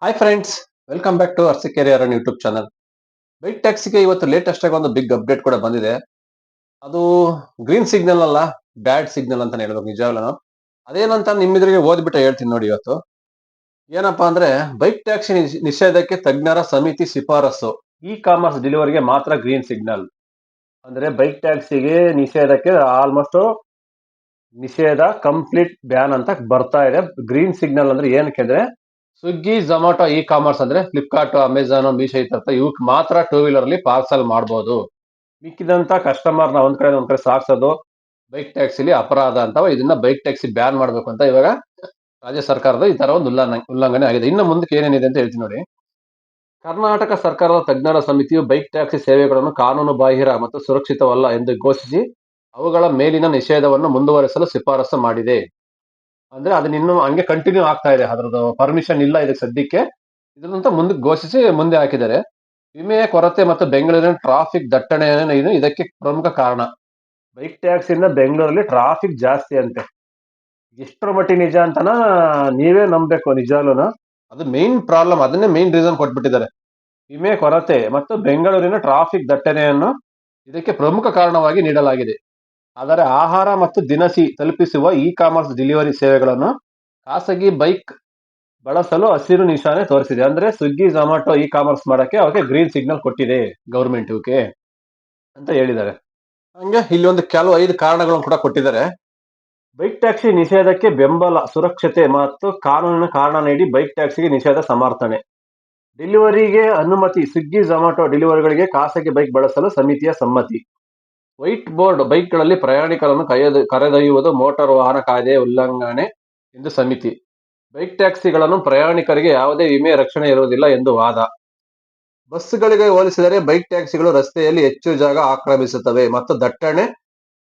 Hi friends, welcome back to RC career YouTube channel. Bike ಟ್ಯಾಕ್ಸಿಗೆ ಇವತ್ತು latest ಆಗಿ ಒಂದು ಬಿಗ್ ಅಪ್ಡೇಟ್ ಕೂಡ ಬಂದಿದೆ. ಅದು ಗ್ರೀನ್ ಸಿಗ್ನಲ್ ಅಲ್ಲ, ಬ್ಯಾಡ್ ಸಿಗ್ನಲ್ ಅಂತಾನೆ ಹೇಳ್ಬೇಕು ನಿಜವಾಗ್ಲೂ. ಅದೇನಂತ ನಿಮ್ಮಿದ್ರಿಗೆ ಓದ್ಬಿಟ್ಟು ಹೇಳ್ತೀನಿ ನೋಡಿ ಇವತ್ತು. ಏನಪ್ಪಾ ಅಂದ್ರೆ, ಬೈಕ್ ಟ್ಯಾಕ್ಸಿ ನಿಷೇಧಕ್ಕೆ ತಜ್ಞರ ಸಮಿತಿ ಶಿಫಾರಸು. ಇ ಕಾಮರ್ಸ್ ಡೆಲಿವರಿಗೆ ಮಾತ್ರ ಗ್ರೀನ್ ಸಿಗ್ನಲ್. ಅಂದ್ರೆ ಬೈಕ್ ಟ್ಯಾಕ್ಸಿಗೆ ನಿಷೇಧಕ್ಕೆ ಆಲ್ಮೋಸ್ಟ್ ನಿಷೇಧ ಕಂಪ್ಲೀಟ್ ಬ್ಯಾನ್ ಅಂತ ಬರ್ತಾ ಇದೆ. ಗ್ರೀನ್ ಸಿಗ್ನಲ್ ಅಂದ್ರೆ ಏನಕ್ಕೆ ಅಂದ್ರೆ, ಸ್ವಿಗ್ಗಿ ಝೊಮ್ಯಾಟೊ ಇ ಕಾಮರ್ಸ್ ಅಂದ್ರೆ ಫ್ಲಿಪ್ಕಾರ್ಟ್, ಅಮೆಝಾನ್, ಮೀಶೋ ಈ ತರ ಇವಕ್ಕೆ ಮಾತ್ರ ಟೂ ವೀಲರ್ ಅಲ್ಲಿ ಪಾರ್ಸಲ್ ಮಾಡಬಹುದು. ಮಿಕ್ಕಿದಂತ ಕಸ್ಟಮರ್ ನ ಒಂದ್ ಕಡೆ ಸಾಗಿಸೋದು ಬೈಕ್ ಟ್ಯಾಕ್ಸಿಲಿ ಅಪರಾಧ ಅಂತ, ಇದನ್ನ ಬೈಕ್ ಟ್ಯಾಕ್ಸಿ ಬ್ಯಾನ್ ಮಾಡ್ಬೇಕು ಅಂತ ಇವಾಗ ರಾಜ್ಯ ಸರ್ಕಾರದ ಈ ತರ ಒಂದು ಉಲ್ಲಂಘನೆ ಆಗಿದೆ. ಇನ್ನು ಮುಂದಕ್ಕೆ ಏನೇನಿದೆ ಅಂತ ಹೇಳ್ತೀನಿ ನೋಡಿ. ಕರ್ನಾಟಕ ಸರ್ಕಾರದ ತಜ್ಞರ ಸಮಿತಿಯು ಬೈಕ್ ಟ್ಯಾಕ್ಸಿ ಸೇವೆಗಳನ್ನು ಕಾನೂನು ಬಾಹಿರ ಮತ್ತು ಸುರಕ್ಷಿತವಲ್ಲ ಎಂದು ಘೋಷಿಸಿ ಅವುಗಳ ಮೇಲಿನ ನಿಷೇಧವನ್ನು ಮುಂದುವರಿಸಲು ಶಿಫಾರಸು ಮಾಡಿದೆ. ಅಂದ್ರೆ ಅದನ್ನ ಇನ್ನು ಹಂಗೆ ಕಂಟಿನ್ಯೂ ಆಗ್ತಾ ಇದೆ, ಅದ್ರದ್ದು ಪರ್ಮಿಷನ್ ಇಲ್ಲ ಇದಕ್ಕೆ ಸದ್ಯಕ್ಕೆ. ಇದನ್ನಂತ ಮುಂದಕ್ಕೆ ಘೋಷಿಸಿ ಮುಂದೆ ಹಾಕಿದ್ದಾರೆ. ವಿಮೆಯ ಕೊರತೆ ಮತ್ತು ಬೆಂಗಳೂರಿನ ಟ್ರಾಫಿಕ್ ದಟ್ಟಣೆ ಇದಕ್ಕೆ ಪ್ರಮುಖ ಕಾರಣ. ಬೈಕ್ ಟ್ಯಾಕ್ಸಿಯಿಂದ ಬೆಂಗಳೂರಲ್ಲಿ ಟ್ರಾಫಿಕ್ ಜಾಸ್ತಿ ಅಂತೆ. ಎಷ್ಟರ ಮಟ್ಟಿಗೆ ನಿಜ ಅಂತನ ನೀವೇ ನಂಬಬೇಕು ನಿಜಾಲೂನು. ಅದು ಮೇನ್ ಪ್ರಾಬ್ಲಮ್, ಅದನ್ನೇ ಮೇನ್ ರೀಸನ್ ಕೊಟ್ಬಿಟ್ಟಿದ್ದಾರೆ. ವಿಮೆ ಕೊರತೆ ಮತ್ತು ಬೆಂಗಳೂರಿನ ಟ್ರಾಫಿಕ್ ದಟ್ಟಣೆಯನ್ನು ಇದಕ್ಕೆ ಪ್ರಮುಖ ಕಾರಣವಾಗಿ ನೀಡಲಾಗಿದೆ. ಆದರೆ ಆಹಾರ ಮತ್ತು ದಿನಸಿ ತಲುಪಿಸುವ ಇ ಕಾಮರ್ಸ್ ಡೆಲಿವರಿ ಸೇವೆಗಳನ್ನು ಖಾಸಗಿ ಬೈಕ್ ಬಳಸಲು ಹಸಿರು ನಿಶಾನೆ ತೋರಿಸಿದೆ. ಅಂದ್ರೆ ಸ್ವಿಗ್ಗಿ ಝೊಮ್ಯಾಟೊ ಇ ಕಾಮರ್ಸ್ ಮಾಡಕ್ಕೆ ಅವಕ್ಕೆ ಗ್ರೀನ್ ಸಿಗ್ನಲ್ ಕೊಟ್ಟಿದೆ ಗವರ್ಮೆಂಟ್ ಇವಕ್ಕೆ ಅಂತ ಹೇಳಿದ್ದಾರೆ. ಹಂಗೆ ಇಲ್ಲಿ ಒಂದು ಕೆಲವು 5 ಕಾರಣಗಳನ್ನು ಕೂಡ ಕೊಟ್ಟಿದ್ದಾರೆ. ಬೈಕ್ ಟ್ಯಾಕ್ಸಿ ನಿಷೇಧಕ್ಕೆ ಬೆಂಬಲ, ಸುರಕ್ಷತೆ ಮತ್ತು ಕಾನೂನಿನ ಕಾರಣ ನೀಡಿ ಬೈಕ್ ಟ್ಯಾಕ್ಸಿಗೆ ನಿಷೇಧ ಸಮರ್ಥನೆ. ಡೆಲಿವರಿಗೆ ಅನುಮತಿ, ಸ್ವಿಗ್ಗಿ ಝೊಮ್ಯಾಟೊ ಡೆಲಿವರಿಗಳಿಗೆ ಖಾಸಗಿ ಬೈಕ್ ಬಳಸಲು ಸಮಿತಿಯ ಸಮ್ಮತಿ. ವೈಟ್ ಬೋರ್ಡ್, ಬೈಕ್ಗಳಲ್ಲಿ ಪ್ರಯಾಣಿಕರನ್ನು ಕರೆದೊಯ್ಯುವುದು ಮೋಟಾರ್ ವಾಹನ ಕಾಯ್ದೆಯ ಉಲ್ಲಂಘನೆ ಎಂದು ಸಮಿತಿ. ಬೈಕ್ ಟ್ಯಾಕ್ಸಿಗಳನ್ನು ಪ್ರಯಾಣಿಕರಿಗೆ ಯಾವುದೇ ವಿಮೆ ರಕ್ಷಣೆ ಇರುವುದಿಲ್ಲ ಎಂದು ವಾದ. ಬಸ್ಗಳಿಗೆ ಹೋಲಿಸಿದರೆ ಬೈಕ್ ಟ್ಯಾಕ್ಸಿಗಳು ರಸ್ತೆಯಲ್ಲಿ ಹೆಚ್ಚು ಜಾಗ ಆಕ್ರಮಿಸುತ್ತವೆ ಮತ್ತು ದಟ್ಟಣೆ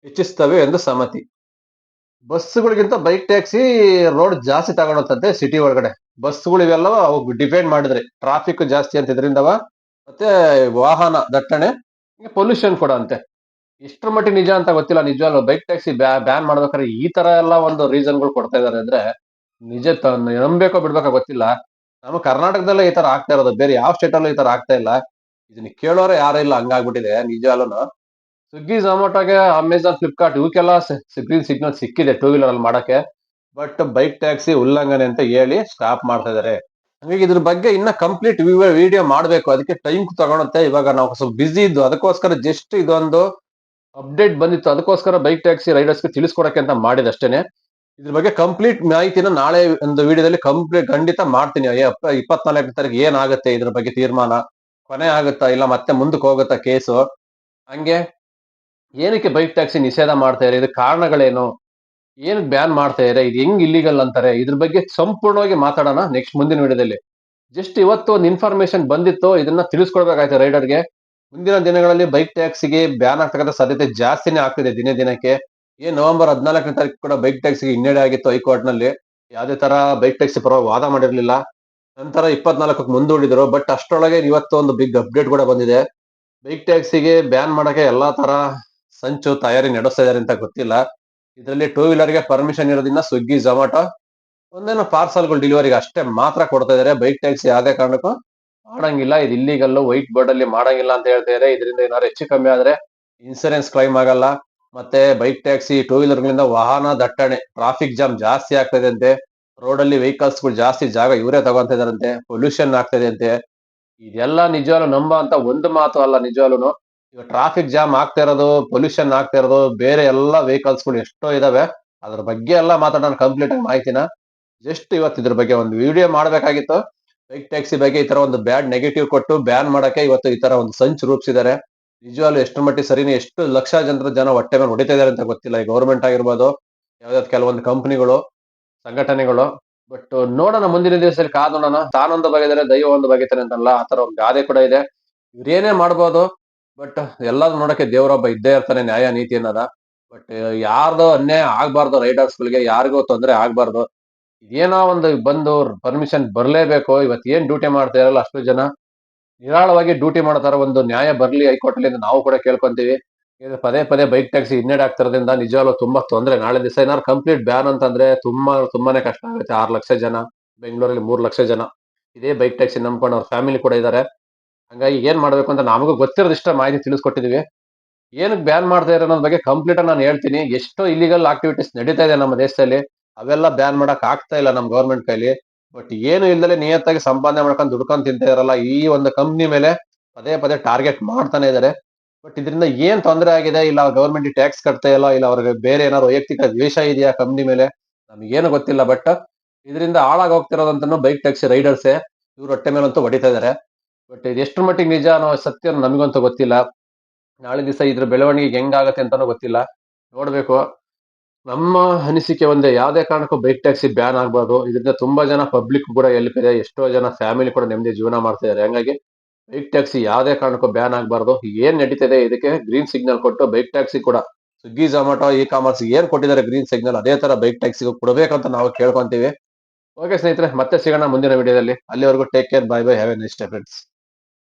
ಹೆಚ್ಚಿಸುತ್ತವೆ ಎಂದು ಸಮ್ಮತಿ. ಬಸ್ಗಳಿಗಿಂತ ಬೈಕ್ ಟ್ಯಾಕ್ಸಿ ರೋಡ್ ಜಾಸ್ತಿ ತಗೊಳುತ್ತಂತೆ ಸಿಟಿ ಒಳಗಡೆ. ಬಸ್ಗಳು ಇವೆಲ್ಲ ಡಿಪೆಂಡ್ ಮಾಡಿದ್ರೆ ಟ್ರಾಫಿಕ್ ಜಾಸ್ತಿ ಅಂತ ಇದರಿಂದವ, ಮತ್ತೆ ವಾಹನ ದಟ್ಟಣೆ, ಪೊಲ್ಯೂಷನ್ ಕೂಡ ಅಂತೆ. ಇಷ್ಟರ ಮಟ್ಟಿಗೆ ನಿಜ ಅಂತ ಗೊತ್ತಿಲ್ಲ. ನಿಜವಾಗ್ಲೂ ಬೈಕ್ ಟ್ಯಾಕ್ಸಿ ಬ್ಯಾನ್ ಮಾಡ್ಬೇಕಾದ್ರೆ ಈ ತರ ಎಲ್ಲ ಒಂದು ರೀಸನ್ಗಳು ಕೊಡ್ತಾ ಇದಾರೆ ಅಂದ್ರೆ ನಿಜ ನಂಬೇಕೋ ಬಿಡ್ಬೇಕೋ ಗೊತ್ತಿಲ್ಲ. ನಮ್ಮ ಕರ್ನಾಟಕದಲ್ಲೇ ಈ ತರ ಆಗ್ತಾ ಇರೋದು, ಬೇರೆ ಯಾವ ಸ್ಟೇಟ್ ಅಲ್ಲೂ ಈ ತರ ಆಗ್ತಾ ಇಲ್ಲ. ಇದನ್ನ ಕೇಳೋರೆ ಯಾರು ಇಲ್ಲ, ಹಂಗಾಗ್ಬಿಟ್ಟಿದೆ ನಿಜವಾಗ್ಲೂನು. ಸ್ವಿಗ್ಗಿ ಝೊಮ್ಯಾಟೊಗೆ, ಅಮೆಝಾನ್, ಫ್ಲಿಪ್ಕಾರ್ಟ್ ಇವಕ್ಕೆಲ್ಲ ಗ್ರೀನ್ ಸಿಗ್ನಲ್ ಸಿಕ್ಕಿದೆ ಟೂ ವೀಲರ್ ಅಲ್ಲಿ ಮಾಡಕ್ಕೆ. ಬಟ್ ಬೈಕ್ ಟ್ಯಾಕ್ಸಿ ಉಲ್ಲಂಘನೆ ಅಂತ ಹೇಳಿ ಸ್ಟಾಪ್ ಮಾಡ್ತಾ ಇದಾರೆ. ಹಂಗಾಗಿ ಇದ್ರ ಬಗ್ಗೆ ಇನ್ನ ಕಂಪ್ಲೀಟ್ ವಿಡಿಯೋ ಮಾಡ್ಬೇಕು, ಅದಕ್ಕೆ ಟೈಮ್ ತಗೊಳುತ್ತೆ. ಇವಾಗ ನಾವು ಸ್ವಲ್ಪ ಬಿಸಿ ಇದ್ದು ಅದಕ್ಕೋಸ್ಕರ ಜಸ್ಟ್ ಇದೊಂದು ಅಪ್ಡೇಟ್ ಬಂದಿತ್ತು, ಅದಕ್ಕೋಸ್ಕರ ಬೈಕ್ ಟ್ಯಾಕ್ಸಿ ರೈಡರ್ಸ್ಗೆ ತಿಳಿಸ್ಕೊಡಕ್ಕೆ ಅಂತ ಮಾಡಿದಷ್ಟೇನೆ. ಇದ್ರ ಬಗ್ಗೆ ಕಂಪ್ಲೀಟ್ ಮಾಹಿತಿನ ನಾಳೆ ಒಂದು ವಿಡಿಯೋದಲ್ಲಿ ಕಂಪ್ಲೀಟ್ ಖಂಡಿತ ಮಾಡ್ತೀನಿ. 24ನೇ ತಾರೀಕು ಏನಾಗುತ್ತೆ ಇದ್ರ ಬಗ್ಗೆ ತೀರ್ಮಾನ, ಕೊನೆ ಆಗುತ್ತಾ ಇಲ್ಲ ಮತ್ತೆ ಮುಂದಕ್ಕೆ ಹೋಗುತ್ತಾ ಕೇಸು, ಹಂಗೆ ಏನಕ್ಕೆ ಬೈಕ್ ಟ್ಯಾಕ್ಸಿ ನಿಷೇಧ ಮಾಡ್ತಾ ಇದ್ದಾರೆ, ಇದಕ್ಕೆ ಕಾರಣಗಳೇನು, ಏನಕ್ಕೆ ಬ್ಯಾನ್ ಮಾಡ್ತಾ ಇದ್ದಾರೆ, ಇದು ಹೆಂಗ್ ಇಲ್ಲಿಗಲ್ ಅಂತಾರೆ, ಇದ್ರ ಬಗ್ಗೆ ಸಂಪೂರ್ಣವಾಗಿ ಮಾತಾಡೋಣ ನೆಕ್ಸ್ಟ್ ಮುಂದಿನ ವಿಡಿಯೋದಲ್ಲಿ. ಜಸ್ಟ್ ಇವತ್ತು ಒಂದು ಇನ್ಫಾರ್ಮೇಶನ್ ಬಂದಿತ್ತು, ಇದನ್ನ ತಿಳಿಸ್ಕೊಡ್ಬೇಕಾಯ್ತು ರೈಡರ್ಗೆ. ಮುಂದಿನ ದಿನಗಳಲ್ಲಿ ಬೈಕ್ ಟ್ಯಾಕ್ಸಿಗೆ ಬ್ಯಾನ್ ಆಗ್ತಕ್ಕಂಥ ಸಾಧ್ಯತೆ ಜಾಸ್ತಿನೇ ಆಗ್ತಿದೆ ದಿನೇ ದಿನಕ್ಕೆ. ನವೆಂಬರ್ 14ನೇ ತಾರೀಕು ಕೂಡ ಬೈಕ್ ಟ್ಯಾಕ್ಸಿಗೆ ಹಿನ್ನಡೆ ಆಗಿತ್ತು ಹೈಕೋರ್ಟ್ ನಲ್ಲಿ. ಯಾವುದೇ ತರ ಬೈಕ್ ಟ್ಯಾಕ್ಸಿ ಪರವಾಗಿ ವಾದ ಮಾಡಿರ್ಲಿಲ್ಲ. ನಂತರ 24ಕ್ಕೆ ಮುಂದೂಡಿದ್ರು. ಬಟ್ ಅಷ್ಟರೊಳಗೆ ಇವತ್ತು ಒಂದು ಬಿಗ್ ಅಪ್ಡೇಟ್ ಕೂಡ ಬಂದಿದೆ. ಬೈಕ್ ಟ್ಯಾಕ್ಸಿಗೆ ಬ್ಯಾನ್ ಮಾಡಕ್ಕೆ ಎಲ್ಲಾ ತರ ಸಂಚು ತಯಾರಿ ನಡೆಸ್ತಾ ಇದಾರೆ ಅಂತ ಗೊತ್ತಿಲ್ಲ. ಇದರಲ್ಲಿ ಟೂ ವೀಲರ್ಗೆ ಪರ್ಮಿಷನ್ ಇರೋದಿನ್ನ ಸ್ವಿಗ್ಗಿ ಝೊಮ್ಯಾಟೊ ಒಂದೇನೋ ಪಾರ್ಸಲ್ಗಳು ಡೆಲಿವರಿಗೆ ಅಷ್ಟೇ ಮಾತ್ರ ಕೊಡ್ತಾ ಇದಾರೆ. ಬೈಕ್ ಟ್ಯಾಕ್ಸಿ ಯಾವುದೇ ಕಾರಣಕ್ಕೂ ಮಾಡಂಗಿಲ್ಲ, ಇದು ಇಲ್ಲಿಗಲ್ಲು, ವೈಟ್ ಬೋರ್ಡ್ ಅಲ್ಲಿ ಮಾಡಂಗಿಲ್ಲ ಅಂತ ಹೇಳ್ತಾ ಇದಾರೆ. ಇದರಿಂದ ಏನಾದ್ರು ಹೆಚ್ಚು ಕಮ್ಮಿ ಆದ್ರೆ ಇನ್ಸೂರೆನ್ಸ್ ಕ್ಲೈಮ್ ಆಗಲ್ಲ. ಮತ್ತೆ ಬೈಕ್ ಟ್ಯಾಕ್ಸಿ ಟೂ ವೀಲರ್ ಗಳಿಂದ ವಾಹನ ದಟ್ಟಣೆ, ಟ್ರಾಫಿಕ್ ಜಾಮ್ ಜಾಸ್ತಿ ಆಗ್ತದೆ ಅಂತೆ. ರೋಡ್ ಅಲ್ಲಿ ವೆಹಿಕಲ್ಸ್ ಗಳು ಜಾಸ್ತಿ ಜಾಗ ಇವರೇ ತಗೊಂತ ಇದಾರಂತೆ, ಪೊಲ್ಯೂಷನ್ ಆಗ್ತದೆ ಅಂತೆ. ಇದೆಲ್ಲ ನಿಜವಾಗ್ಲೂ ನಂಬೋ ಅಂತ ಒಂದು ಮಾತು ಅಲ್ಲ ನಿಜವಾಗ್ಲೂ. ಈಗ ಟ್ರಾಫಿಕ್ ಜಾಮ್ ಆಗ್ತಾ ಇರೋದು, ಪೊಲ್ಯೂಷನ್ ಆಗ್ತಾ ಇರೋದು, ಬೇರೆ ಎಲ್ಲಾ ವೆಹಿಕಲ್ಸ್ ಗಳು ಎಷ್ಟೋ ಇದಾವೆ. ಅದ್ರ ಬಗ್ಗೆ ಎಲ್ಲ ಮಾತಾಡೋಣ ಕಂಪ್ಲೀಟ್ ಆಗಿ ಮಾಹಿತಿನ. ಜಸ್ಟ್ ಇವತ್ತು ಇದ್ರ ಬಗ್ಗೆ ಒಂದು ವಿಡಿಯೋ ಮಾಡ್ಬೇಕಾಗಿತ್ತು. ಬೈಕ್ ಟ್ಯಾಕ್ಸಿ ಬಗ್ಗೆ ಈ ತರ ಒಂದು ಬ್ಯಾಡ್ ನೆಗೆಟಿವ್ ಕೊಟ್ಟು ಬ್ಯಾನ್ ಮಾಡಕ್ಕೆ ಇವತ್ತು ಈ ತರ ಒಂದು ಸಂಚು ರೂಪಿಸಿದ್ದಾರೆ. ನಿಜವಾಗ್ಲೂ ಎಷ್ಟು ಮಟ್ಟಿಗೆ ಸರಿನೇ, ಎಷ್ಟು ಲಕ್ಷ ಜನ ಹೊಟ್ಟೆ ಮೇಲೆ ಹೊಡಿತಾ ಇದಾರೆ ಅಂತ ಗೊತ್ತಿಲ್ಲ. ಈ ಗೌರ್ಮೆಂಟ್ ಆಗಿರ್ಬೋದು, ಯಾವ್ದಾವ್ದು ಕೆಲವೊಂದು ಕಂಪನಿಗಳು, ಸಂಘಟನೆಗಳು. ಬಟ್ ನೋಡೋಣ, ಮುಂದಿನ ದಿವಸದಲ್ಲಿ ಕಾದ್ ನೋಡೋಣ. ತಾನೊಂದು ಬಗೆದರೆ ದೈವ ಒಂದು ಬಗೆತಾನೆ ಅಂತಲ್ಲ, ಆತರ ಒಂದು ಗಾದೆ ಕೂಡ ಇದೆ. ಇವ್ರೇನೇ ಮಾಡ್ಬೋದು, ಬಟ್ ಎಲ್ಲಾದ್ರು ನೋಡಕ್ಕೆ ದೇವರೊಬ್ಬ ಇದ್ದೇ ಇರ್ತಾನೆ, ನ್ಯಾಯ ನೀತಿ ಅನ್ನೋದ. ಬಟ್ ಯಾರ್ದು ಅನ್ಯಾಯ ಆಗ್ಬಾರ್ದು, ರೈಡರ್ಸ್ ಗಳಿಗೆ ಯಾರಿಗೂ ತೊಂದರೆ ಆಗ್ಬಾರ್ದು. ಏನೋ ಒಂದು ಬಂದು ಪರ್ಮಿಷನ್ ಬರ್ಲೇಬೇಕು. ಇವತ್ತು ಏನ್ ಡ್ಯೂಟಿ ಮಾಡ್ತಾ ಇರಲ್ಲ ಅಷ್ಟು ಜನ ನಿರಾಳವಾಗಿ ಡ್ಯೂಟಿ ಮಾಡ್ತಾರ, ಒಂದು ನ್ಯಾಯ ಬರ್ಲಿ ಹೈಕೋರ್ಟ್ ಅಲ್ಲಿ ನಾವು ಕೂಡ ಕೇಳ್ಕೊಂತೀವಿ. ಇದು ಪದೇ ಪದೇ ಬೈಕ್ ಟ್ಯಾಕ್ಸಿ ಹಿನ್ನಡೆ ಆಗ್ತಿರೋದ್ರಿಂದ ನಿಜವಾಗ್ಲೂ ತುಂಬಾ ತೊಂದರೆ. ನಾಳೆ ದಿವಸ ಏನಾದ್ರು ಕಂಪ್ಲೀಟ್ ಬ್ಯಾನ್ ಅಂತಂದ್ರೆ ತುಂಬಾನೇ ಕಷ್ಟ ಆಗುತ್ತೆ. 6 ಲಕ್ಷ ಜನ, ಬೆಂಗಳೂರಲ್ಲಿ 3 ಲಕ್ಷ ಜನ, ಇದೇ ಬೈಕ್ ಟ್ಯಾಕ್ಸಿ ನಂಬ್ಕೊಂಡು ಅವ್ರ ಫ್ಯಾಮಿಲಿ ಕೂಡ ಇದ್ದಾರೆ. ಹಂಗಾಗಿ ಏನ್ ಮಾಡ್ಬೇಕು ಅಂತ ನಮಗೂ ಗೊತ್ತಿರೋದಿಷ್ಟ ಮಾಹಿತಿ ತಿಳಿಸ್ಕೊಟ್ಟಿದೀವಿ. ಏನಕ್ಕೆ ಬ್ಯಾನ್ ಮಾಡ್ತಾ ಇದ್ದಾರೆ ಅನ್ನೋದ್ರ ಬಗ್ಗೆ ಕಂಪ್ಲೀಟ್ ಆಗಿ ನಾನು ಹೇಳ್ತೀನಿ. ಎಷ್ಟೋ ಇಲ್ಲಿಗಲ್ ಆಕ್ಟಿವಿಟೀಸ್ ನಡೀತಾ ಇದೆ ನಮ್ಮ ದೇಶದಲ್ಲಿ. ಅವೆಲ್ಲ ಬ್ಯಾನ್ ಮಾಡಕ್ ಆಗ್ತಾ ಇಲ್ಲ ನಮ್ಮ ಗವರ್ಮೆಂಟ್ ಕೈಲಿ. ಬಟ್ ಏನು ಇಲ್ದಲೆ ನಿಯತ್ತಾಗಿ ಸಂಪಾದನೆ ಮಾಡ್ಕೊಂಡು ದುಡ್ಕೊಂಡು ತಿಂತಾ ಇದಾರಲ್ಲ ಈ ಒಂದು ಕಂಪ್ನಿ ಮೇಲೆ ಪದೇ ಪದೇ ಟಾರ್ಗೆಟ್ ಮಾಡ್ತಾನೆ ಇದ್ದಾರೆ. ಬಟ್ ಇದರಿಂದ ಏನ್ ತೊಂದರೆ ಆಗಿದೆ, ಇಲ್ಲ ಗವರ್ಮೆಂಟ್ ಟ್ಯಾಕ್ಸ್ ಕಟ್ತಾ ಇಲ್ಲ, ಇಲ್ಲ ಅವ್ರಿಗೆ ಬೇರೆ ಏನಾದ್ರು ವೈಯಕ್ತಿಕ ದ್ವೇಷ ಇದೆಯಾ ಕಂಪ್ನಿ ಮೇಲೆ, ನಮಗೇನು ಗೊತ್ತಿಲ್ಲ. ಬಟ್ ಇದರಿಂದ ಹಾಳಾಗಿ ಹೋಗ್ತಿರೋದಂತೂ ಬೈಕ್ ಟ್ಯಾಕ್ಸಿ ರೈಡರ್ಸೇ. ಇವ್ರ ಹೊಟ್ಟೆ ಮೇಲಂತೂ ಹೊಡಿತಾ ಇದಾರೆ. ಬಟ್ ಇದು ಎಷ್ಟ್ರ ಮಟ್ಟಿಗೆ ನಿಜ ಅನ್ನೋ ಸತ್ಯ ನಮಗಂತೂ ಗೊತ್ತಿಲ್ಲ. ನಾಳೆ ದಿವಸ ಇದ್ರ ಬೆಳವಣಿಗೆ ಹೆಂಗಾಗತ್ತೆ ಅಂತಾನೂ ಗೊತ್ತಿಲ್ಲ. ನೋಡ್ಬೇಕು. ನಮ್ಮ ಅನಿಸಿಕೆ ಒಂದೇ, ಯಾವ್ದೇ ಕಾರಣಕ್ಕೂ ಬೈಕ್ ಟ್ಯಾಕ್ಸಿ ಬ್ಯಾನ್ ಆಗ್ಬಾರ್ದು. ಇದರಿಂದ ತುಂಬಾ ಜನ ಪಬ್ಲಿಕ್ ಕೂಡ ಹೆಲ್ಪ್ ಇದೆ. ಎಷ್ಟೋ ಜನ ಫ್ಯಾಮಿಲಿ ಕೂಡ ನೆಮ್ಮದಿ ಜೀವನ ಮಾಡ್ತಾ ಇದಾರೆ. ಹಂಗಾಗಿ ಬೈಕ್ ಟ್ಯಾಕ್ಸಿ ಯಾವ್ದೇ ಕಾರಣಕ್ಕೂ ಬ್ಯಾನ್ ಆಗ್ಬಾರ್ದು. ಏನ್ ನಡೀತಿದೆ ಇದಕ್ಕೆ ಗ್ರೀನ್ ಸಿಗ್ನಲ್ ಕೊಟ್ಟು ಬೈಕ್ ಟ್ಯಾಕ್ಸಿ ಕೂಡ ಸ್ವಿಗ್ಗಿ ಝೊಮ್ಯಾಟೊ ಇ ಕಾಮರ್ಸ್ ಏನ್ ಕೊಟ್ಟಿದ್ದಾರೆ ಗ್ರೀನ್ ಸಿಗ್ನಲ್, ಅದೇ ತರ ಬೈಕ್ ಟ್ಯಾಕ್ಸಿಗೂ ಕೊಡಬೇಕಂತ ನಾವು ಕೇಳ್ಕೊಂತೀವಿ. ಓಕೆ ಸ್ನೇಹಿತರೆ, ಮತ್ತೆ ಸಿಗೋಣ ಮುಂದಿನ ವಿಡಿಯೋದಲ್ಲಿ. ಅಲ್ಲಿವರೆಗೂ take care, bye bye, have A nice day friends.